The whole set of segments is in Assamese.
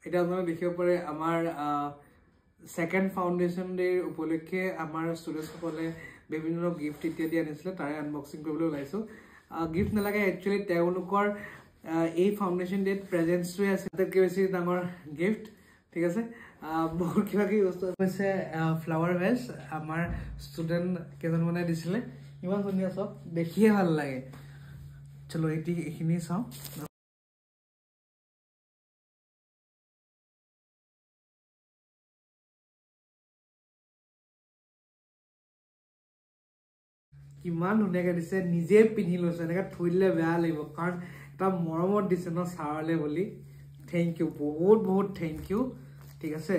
এটা আপনাৰা দেখিব পাৰে আমাৰ সেকেন্ড ফাউন্ডেশন ডে উপলক্ষে আমাৰ স্টুডেন্টস সকলে বিভিন্ন গিফট ইত্যাদি আনিছিলে তাৰে আনবক্সিং কৰিবলৈ ওলাইছো গিফট নালাগে একচুয়ালি তেওঁলোকৰ এই ফাউন্ডেশন ডে প্ৰেজেন্টছটোৱে আছে তাতকৈ বেছি ডাঙৰ গিফট ঠিক আছে বহুত কিবা কি বস্তু আছে ফ্লাৱাৰ ভেজ আমাৰ ষ্টুডেন্ট কেজন মানে দিছিলে ইমান ধুনীয়া সব দেখিয়ে ভাল লাগে চলো এইখিনি চাও কিমান ধুনীয়াকৈ দিছে নিজে পিন্ধি লৈছে এনেকৈ থৈ দিলে বেয়া লাগিব কাৰণ এটা মৰমত দিছে ন ছাৰলে বুলি থেংক ইউ বহুত বহুত থেংক ইউ ঠিক আছে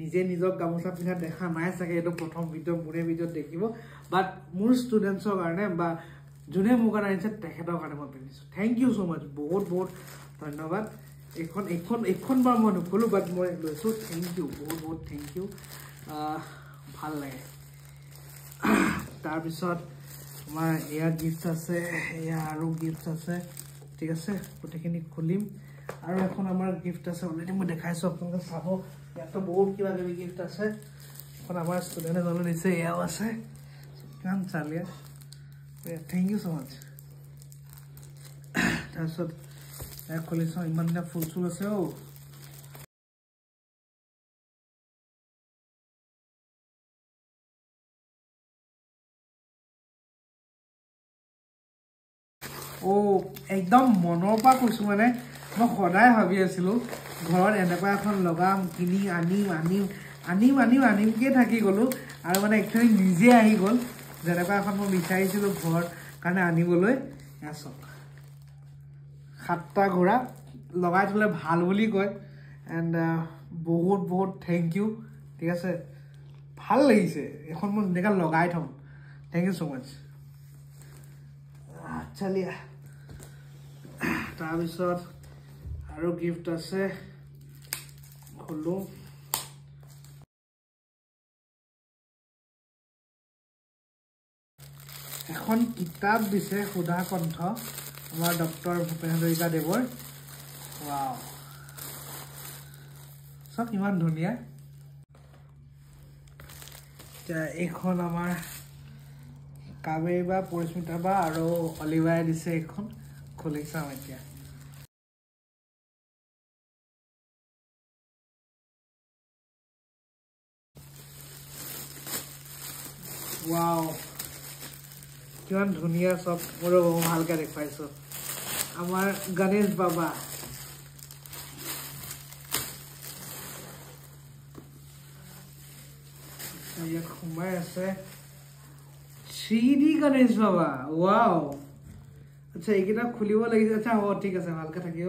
নিজে নিজৰ গামোচা পিন্ধা দেখা নাই চাগে এইটো প্ৰথম ভিডিঅ' মোৰে ভিডিঅ'ত দেখিব বাট মোৰ ষ্টুডেণ্টছৰ কাৰণে বা যোনে মোৰ কাৰণে আনিছে তেখেতৰ কাৰণে মই পিন্ধিছোঁ থেংক ইউ ছ' মাছ বহুত বহুত ধন্যবাদ এইখনবাৰ মই নক'লোঁ বাট মই লৈছোঁ থেংক ইউ বহুত বহুত থেংক ইউ ভাল লাগে তাৰপিছত আমাৰ এয়া গিফ্ট আছে এয়া আৰু গিফ্ট আছে ঠিক আছে গোটেইখিনি খুলিম আৰু এখন আমাৰ গিফট আছে অলৰেডি মই দেখাইছোঁ আপোনালোকে চাব ইয়াতো বহুত কিবা কিবি গিফট আছে এখন আমাৰ ষ্টুডেণ্টে জল দিছে এয়াও আছে কিমান চালিয়া থেংক ইউ ছ' মাছ তাৰপিছত এয়া খুলি চাওঁ ইমান ধুনীয়া ফুল চুল আছে একদম মনৰ পৰা কৈছোঁ মানে মই সদায় ভাবি আছিলোঁ ঘৰত এনেকুৱা এখন লগাম কিনি আনিমকৈ থাকি গ'লোঁ আৰু মানে একচুৱেলি নিজে আহি গ'ল যেনেকুৱা এখন মই বিচাৰিছিলোঁ ঘৰ কাৰণে আনিবলৈ চাওক 7টা ঘোঁৰা লগাই থ'লে ভাল বুলি কয় এণ্ড বহুত বহুত থেংক ইউ ঠিক আছে ভাল লাগিছে এখন মই ধুনীয়াকৈ লগাই থ'ম থেংক ইউ ছ' মাছ চালিয়া তাৰপিছত আৰু গিফট আছে খোলো এখন কিতাপ দিছে সুধা কণ্ঠ আমাৰ ডক্টৰ ভূপেন হাজৰিকা দেৱৰ ৱাও চব ইমান ধুনীয়া এইখন আমাৰ কাবেৰী বা পৰিস্মিতা বা আৰু অলিভাৰে দিছে এইখন খুলি চাওঁ এতিয়া ৱাও কিমান ধুনীয়া চব মোৰো ভালকৈ দেখুৱাইছোঁ আমাৰ গণেশ বাবা ইয়াত সোমাই আছে 3D গণেশ বাবা ৱাও আচ্ছা এইকেইটা খুলিব লাগিছে আচ্ছা হ'ব ঠিক আছে ভালকৈ থাকিব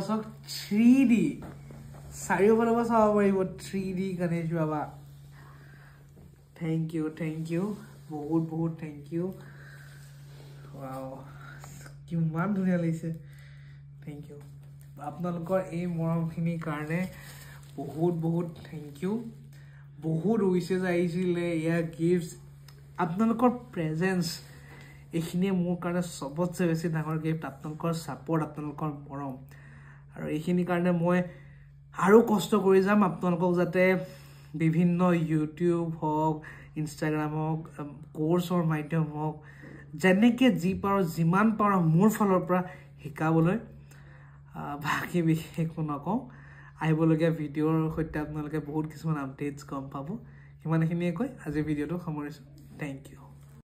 চাওক 3D চাৰিওফালৰ পৰা চাব পাৰিব 3D গণেশ বাবা থেংক ইউ বহুত বহুত থেংক ইউ ৱাও কিমান ধুনীয়া লাগিছে থেংক ইউ আপোনালোকৰ এই মৰমখিনিৰ কাৰণে বহুত বহুত থেংক ইউ বহুত উইচেছ আহিছিলে এয়া গিফ্টছ আপোনালোকৰ প্ৰেজেন্স এইখিনিয়ে মোৰ কাৰণে চবতছে বেছি ডাঙৰ গিফ্ট আপোনালোকৰ ছাপোৰ্ট আপোনালোকৰ মৰম আৰু এইখিনিৰ কাৰণে মই আৰু কষ্ট কৰি যাম আপোনালোকক যাতে বিভিন্ন ইউটিউব হওক ইনষ্টাগ্ৰাম হওক কোৰ্চৰ মাধ্যম হওক যেনেকৈ যি পাৰোঁ যিমান পাৰোঁ মোৰ ফালৰ পৰা শিকাবলৈ বাকী বিশেষ একো নকওঁ আহিবলগীয়া ভিডিঅ'ৰ সৈতে আপোনালোকে বহুত কিছুমান আপডেটছ গম পাব সিমানখিনিয়ে কৈ আজি ভিডিঅ'টো সামৰিছোঁ থেংক ইউ